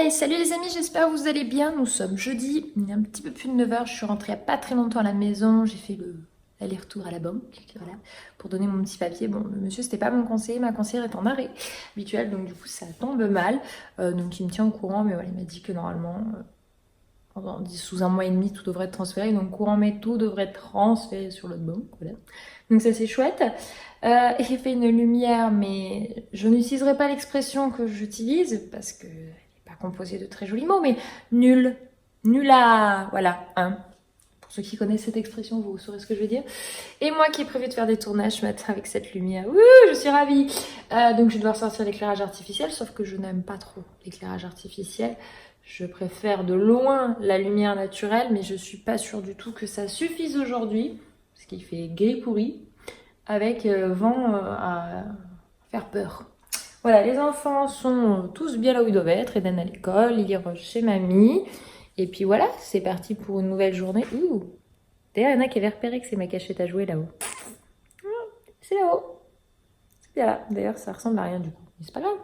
Hey, salut les amis, j'espère que vous allez bien. Nous sommes jeudi, il est un petit peu plus de 9h. Je suis rentrée il n'y a pas très longtemps à la maison. J'ai fait l'aller-retour à la banque, voilà, pour donner mon petit papier. Bon, le monsieur, c'était pas mon conseiller, ma conseillère est en arrêt habituel, donc du coup, ça tombe mal. Donc il me tient au courant, mais voilà, il m'a dit que normalement, sous un mois et demi, tout devrait être transféré. Donc courant mai, tout devrait être transféré sur l'autre banque, voilà. Donc ça, c'est chouette. J'ai fait une lumière, mais je n'utiliserai pas l'expression que j'utilise parce que pas composé de très jolis mots, mais nul. Nul à... Voilà, hein. Pour ceux qui connaissent cette expression, vous saurez ce que je veux dire. Et moi qui ai prévu de faire des tournages ce matin avec cette lumière, je suis ravie. Donc je vais devoir sortir l'éclairage artificiel, sauf que je n'aime pas trop l'éclairage artificiel. Je préfère de loin la lumière naturelle, mais je suis pas sûre du tout que ça suffise aujourd'hui, parce qu'il fait gris pourri, avec vent à faire peur. Voilà, les enfants sont tous bien là où ils doivent être. Eden à l'école, Lire chez mamie. Et puis voilà, c'est parti pour une nouvelle journée. Ouh, d'ailleurs, il y en a qui avaient repéré que c'est ma cachette à jouer là-haut. C'est là-haut. C'est bien là. D'ailleurs, ça ressemble à rien du coup. Mais c'est pas grave.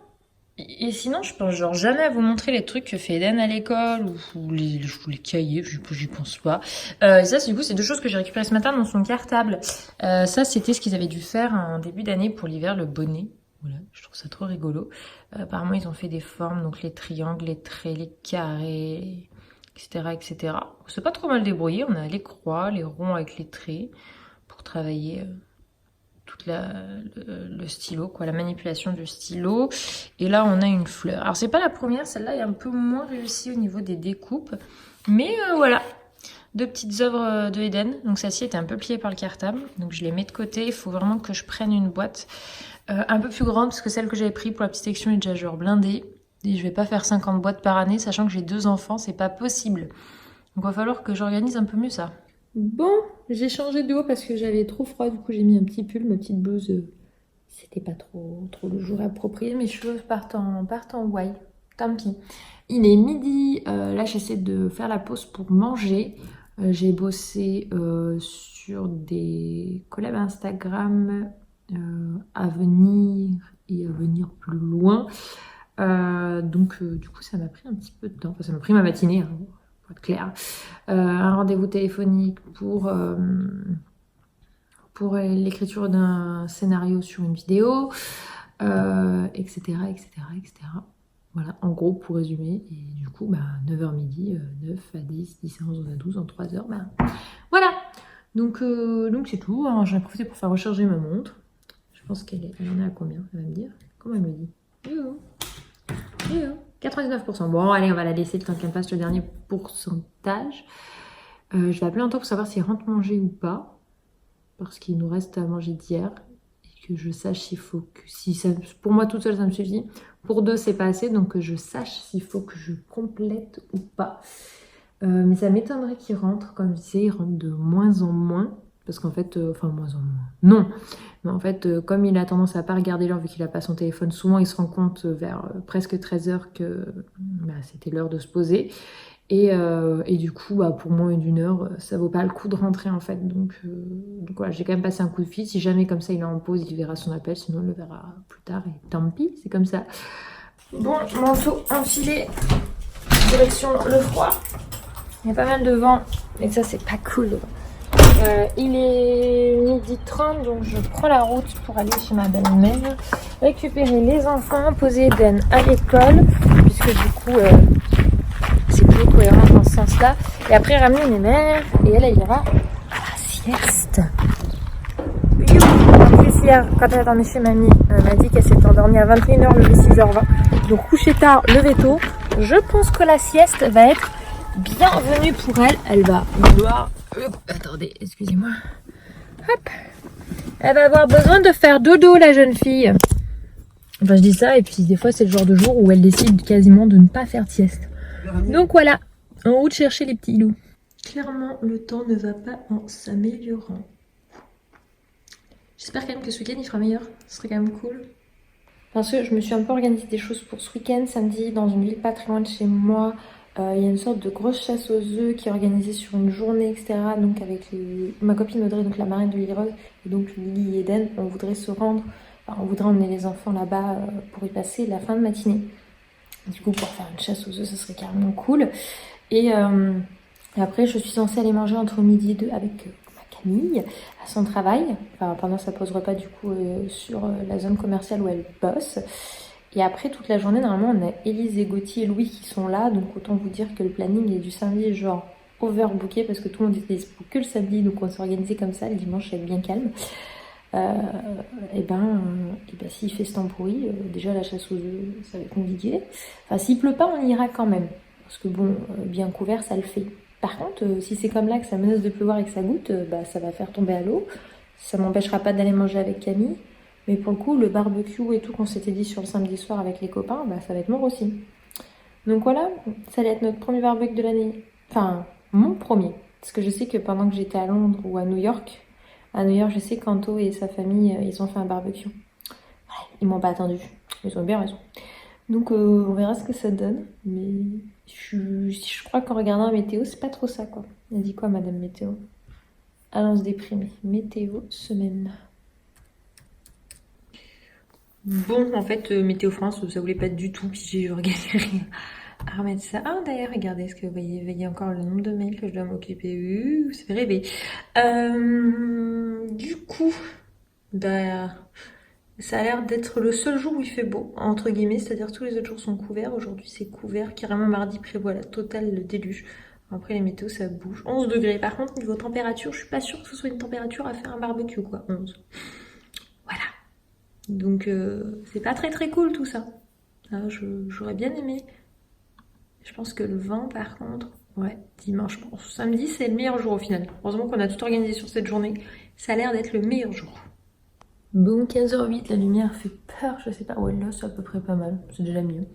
Et sinon, je pense genre jamais à vous montrer les trucs que fait Eden à l'école ou les cahiers, j'y pense pas. Ça, du coup, c'est deux choses que j'ai récupérées ce matin dans son cartable. Ça, c'était ce qu'ils avaient dû faire en début d'année pour l'hiver, le bonnet. Voilà, je trouve ça trop rigolo. Apparemment, ils ont fait des formes, donc les triangles, les traits, les carrés, etc., etc. On s'est pas trop mal débrouillé. On a les croix, les ronds avec les traits pour travailler toute le stylo, quoi, la manipulation du stylo. Et là, on a une fleur. Alors, c'est pas la première, celle-là est un peu moins réussie au niveau des découpes. Mais voilà, deux petites œuvres de Eden. Donc, celle-ci était un peu pliée par le cartable. Donc, je les mets de côté. Il faut vraiment que je prenne une boîte un peu plus grande, parce que celle que j'avais prise pour la petite section est déjà genre blindée. Et je vais pas faire 50 boîtes par année, sachant que j'ai 2 enfants, c'est pas possible. Donc, il va falloir que j'organise un peu mieux ça. Bon, j'ai changé de haut parce que j'avais trop froid, du coup j'ai mis un petit pull, ma petite blouse. C'était pas trop le jour approprié, mes cheveux partent en why. Tant pis. Il est midi, là j'essaie de faire la pause pour manger. J'ai bossé sur des collabs Instagram à venir et à venir plus loin. Donc du coup ça m'a pris un petit peu de temps. Enfin, ça m'a pris ma matinée, hein, pour être clair. Un rendez-vous téléphonique pour l'écriture d'un scénario sur une vidéo, etc., etc., etc. Voilà, en gros, pour résumer. Et du coup, 9h midi, 9 à 10, 10 à 11 à 12, en 3 heures. Voilà. Donc c'est tout. Alors, j'en ai profité pour faire recharger ma montre. Je pense qu'elle en est à combien? Elle va me dire. Comment elle me dit? 99%. Bon, allez, on va la laisser le temps qu'elle passe le dernier pourcentage. Je vais appeler un temps pour savoir s'il rentre manger ou pas. Parce qu'il nous reste à manger d'hier. Et que je sache s'il faut que... pour moi, toute seule, ça me suffit. Pour deux, c'est pas assez. Donc, que je sache s'il faut que je complète ou pas. Mais ça m'étonnerait qu'il rentre. Comme je disais, il rentre de moins en moins. Parce qu'en fait... enfin, moins en moins. Non. Mais en fait, comme il a tendance à pas regarder l'heure vu qu'il a pas son téléphone, souvent il se rend compte vers presque 13h que c'était l'heure de se poser. Et du coup, pour moins d'une heure, ça vaut pas le coup de rentrer en fait. Donc voilà, j'ai quand même passé un coup de fil. Si jamais comme ça il est en pause, il verra son appel. Sinon, il le verra plus tard. Et tant pis, c'est comme ça. Bon, manteau enfilé, direction le froid. Il y a pas mal de vent, et ça c'est pas cool. Il est 12h30, donc je prends la route pour aller chez ma belle-mère, récupérer les enfants, poser Eden à l'école, puisque du coup c'est plus cohérent dans ce sens-là. Et après ramener mes mères, et elle ira à la sieste. En plus hier, quand elle attendait chez mamie, elle m'a dit qu'elle s'était endormie à 21h, levé 6h20. Donc coucher tard, lever tôt. Je pense que la sieste va être bienvenue pour elle. Elle va vouloir... attendez, excusez-moi. Hop. Elle va avoir besoin de faire dodo, la jeune fille. Enfin, je dis ça, et puis des fois, c'est le genre de jour où elle décide quasiment de ne pas faire de sieste. Donc voilà, en route chercher les petits loups. Clairement, le temps ne va pas en s'améliorant. J'espère quand même que ce week-end, il fera meilleur. Ce serait quand même cool. Parce que je me suis un peu organisé des choses pour ce week-end. Samedi, dans une ville pas très loin de chez moi, il y a une sorte de grosse chasse aux œufs qui est organisée sur une journée, etc. Donc avec ma copine Audrey, donc la marraine de Lirod, et donc Lily et Eden, on voudrait se rendre, on voudrait emmener les enfants là-bas pour y passer la fin de matinée. Du coup, pour faire une chasse aux œufs, ça serait carrément cool. Et après, je suis censée aller manger entre midi et deux avec ma Camille à son travail. Enfin, pendant sa pause repas, du coup, sur la zone commerciale où elle bosse. Et après, toute la journée, normalement, on a Élise et Gauthier et Louis qui sont là. Donc, autant vous dire que le planning est du samedi, genre overbooké parce que tout le monde était dispo que le samedi. Donc, on s'est organisé comme ça. Le dimanche, ça va être bien calme. Et ben, s'il fait ce temps pourri, déjà la chasse aux œufs, ça va être compliqué. Enfin, s'il pleut pas, on ira quand même. Parce que bon, bien couvert, ça le fait. Par contre, si c'est comme là que ça menace de pleuvoir et que ça goutte, bah, ça va faire tomber à l'eau. Ça m'empêchera pas d'aller manger avec Camille. Mais pour le coup, le barbecue et tout qu'on s'était dit sur le samedi soir avec les copains, bah, ça va être mort aussi. Donc voilà, ça allait être notre premier barbecue de l'année. Enfin, mon premier. Parce que je sais que pendant que j'étais à Londres ou à New York, je sais qu'Anto et sa famille, ils ont fait un barbecue. Ils m'ont pas attendu. Ils ont bien raison. Donc on verra ce que ça donne. Mais je crois qu'en regardant la météo, c'est pas trop ça, quoi. Elle dit quoi, Madame Météo? Allons se déprimer. Météo semaine. Bon, en fait, Météo France, ça voulait pas du tout, puis j'ai galéré à remettre ça. Ah, d'ailleurs, regardez, est-ce que vous voyez encore le nombre de mails que je dois m'occuper? Ça fait rêver. Du coup, bah, ça a l'air d'être le seul jour où il fait beau, entre guillemets, c'est-à-dire tous les autres jours sont couverts. Aujourd'hui, c'est couvert. Carrément, mardi prévoit la totale, le déluge. Après, les météos, ça bouge. 11 degrés. Par contre, niveau température, je suis pas sûre que ce soit une température à faire un barbecue, quoi. 11. Voilà. Donc, c'est pas très très cool tout ça. Ah, j'aurais bien aimé. Je pense que le vent, par contre, ouais, dimanche. Bon, samedi, c'est le meilleur jour au final. Heureusement qu'on a tout organisé sur cette journée. Ça a l'air d'être le meilleur jour. Bon, 15h08, la lumière fait peur, je sais pas. Ouais, là, c'est à peu près pas mal. C'est déjà mieux.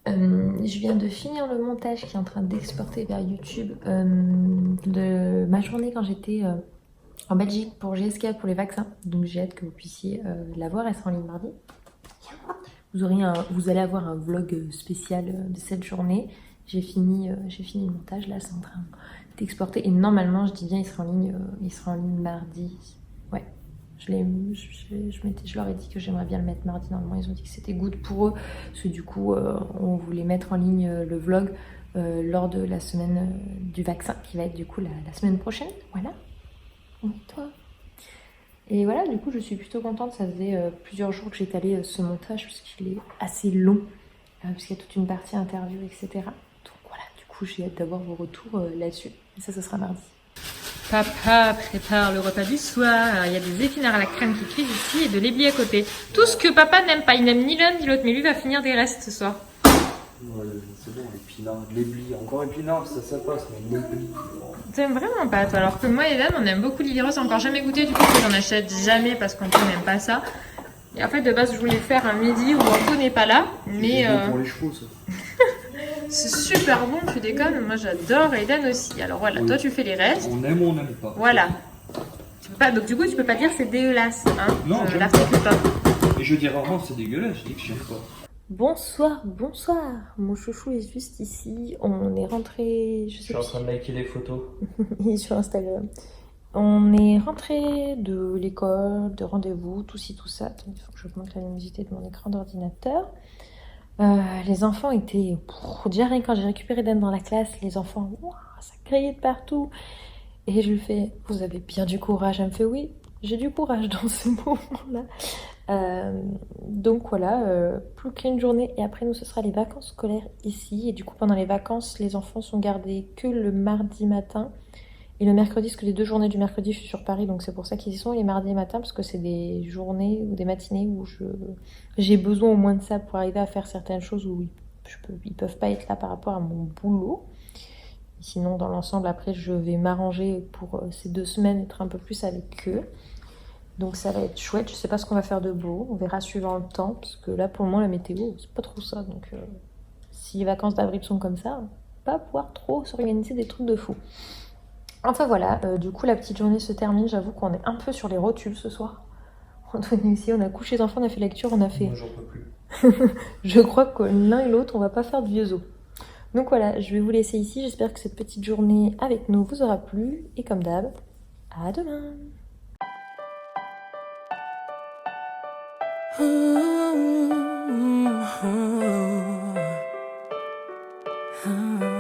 Je viens de finir le montage qui est en train d'exporter vers YouTube de ma journée quand j'étais en Belgique pour GSK pour les vaccins. Donc j'ai hâte que vous puissiez la voir, elle sera en ligne mardi. Vous allez avoir un vlog spécial de cette journée. J'ai fini le montage, là c'est en train d'exporter. Et normalement, je dis bien, il sera en ligne mardi. Ouais, je leur ai dit que j'aimerais bien le mettre mardi. Normalement, ils ont dit que c'était good pour eux. Parce que du coup, on voulait mettre en ligne le vlog lors de la semaine du vaccin, qui va être du coup la semaine prochaine. Voilà. Et toi? Et voilà, du coup, je suis plutôt contente. Ça faisait plusieurs jours que j'étalais ce montage, puisqu'il est assez long, puisqu'il y a toute une partie interview, etc. Donc voilà, du coup, j'ai hâte d'avoir vos retours là-dessus. Et ça, ce sera mardi. Papa prépare le repas du soir. Il y a des épinards à la crème qui cuisent ici et de l'éblis à côté. Tout ce que papa n'aime pas. Il n'aime ni l'un ni l'autre, mais lui va finir des restes ce soir. Ouais, c'est bon, l'épinard, l'éblis. Encore épinard, ça passe, mais l'éblis. T'aimes vraiment pas, toi. Alors que moi et Dan, on aime beaucoup l'île rose. Encore jamais goûté, du coup, j'en achète jamais parce qu'on n'aime pas ça. Et en fait, de base, je voulais faire un midi où Anto n'est pas là. Mais. C'est bon pour les chevaux, ça. C'est super bon, tu déconnes. Moi, j'adore et Dan aussi. Alors voilà, oui. Toi, tu fais les restes. On aime ou on n'aime pas. Voilà. Tu peux pas, donc, du coup, tu peux pas dire c'est dégueulasse. Hein, non, je l'article pas. Et je dis rarement c'est dégueulasse, je dis que j'aime pas. Bonsoir. Mon chouchou est juste ici. On est rentré. Je suis en train de liker les photos. Il est sur Instagram. On est rentré de l'école, de rendez-vous, tout ci, tout ça. Il faut que j'augmente la luminosité de mon écran d'ordinateur. Les enfants étaient... Déjà, rien quand j'ai récupéré Dan dans la classe, les enfants, ça criait de partout. Et je lui fais, vous avez bien du courage. Elle me fait, oui, j'ai du courage dans ce moment-là. Donc voilà, plus qu'une journée. Et après, nous, ce sera les vacances scolaires ici. Et du coup, pendant les vacances, les enfants sont gardés que le mardi matin. Et le mercredi, parce que les 2 journées du mercredi, je suis sur Paris, donc c'est pour ça qu'ils y sont. Et les mardis matin, parce que c'est des journées ou des matinées où j'ai besoin au moins de ça pour arriver à faire certaines choses où ils peuvent pas être là par rapport à mon boulot. Sinon, dans l'ensemble, après, je vais m'arranger pour ces 2 semaines, être un peu plus avec eux. Donc ça va être chouette. Je sais pas ce qu'on va faire de beau. On verra suivant le temps, parce que là, pour le moment, la météo, c'est pas trop ça. Donc si les vacances d'avril sont comme ça, on va pas pouvoir trop s'organiser des trucs de fou. Enfin voilà, du coup la petite journée se termine, j'avoue qu'on est un peu sur les rotules ce soir. Antoine ici, on a couché les enfants, on a fait lecture, on a fait... Moi j'en peux plus. Je crois que l'un et l'autre, on va pas faire de vieux os. Donc voilà, je vais vous laisser ici, j'espère que cette petite journée avec nous vous aura plu. Et comme d'hab, à demain. Ah.